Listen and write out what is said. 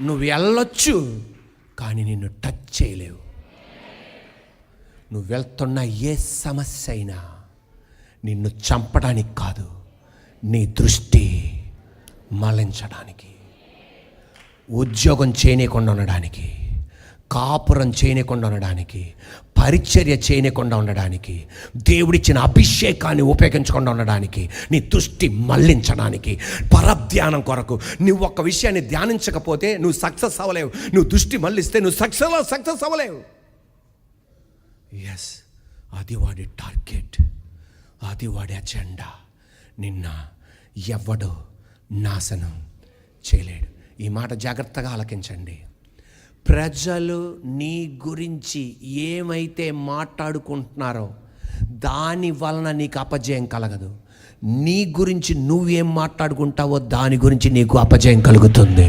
నువ్వు వెళ్ళొచ్చు, కానీ నిన్ను టచ్ చేయలేవు. నువ్వు వెళ్తున్న ఏ సమస్య అయినా నిన్ను చంపడానికి కాదు, నీ దృష్టి మళ్లించడానికి, ఉద్యోగం చేయనీయకుండా ఉండడానికి, కాపురం చేయనీయకుండా ఉండడానికి, పరిచర్య చేయనీయకుండా ఉండడానికి, దేవుడిచ్చిన అభిషేకాన్ని ఉపయోగించకుండా ఉండడానికి, నీ దృష్టి మళ్లించడానికి, పరధ్యానం కొరకు. నువ్వు ఒక్క విషయాన్ని ధ్యానించకపోతే నువ్వు సక్సెస్ అవ్వలేవు. నువ్వు దృష్టి మళ్లిస్తే నువ్వు సక్సెస్ అవ్వలేవు. ఎస్, అది వాడి టార్గెట్, అది వాడి అజెండా. నిన్న ఎవ్వడు నాశనం చేయలేడు. ఈ మాట జాగ్రత్తగా ఆలకించండి. ప్రజలు నీ గురించి ఏమైతే మాట్లాడుకుంటున్నారో దాని వలన నీకు అపజయం కలగదు. నీ గురించి నువ్వేం మాట్లాడుకుంటావో దాని గురించి నీకు అపజయం కలుగుతుంది.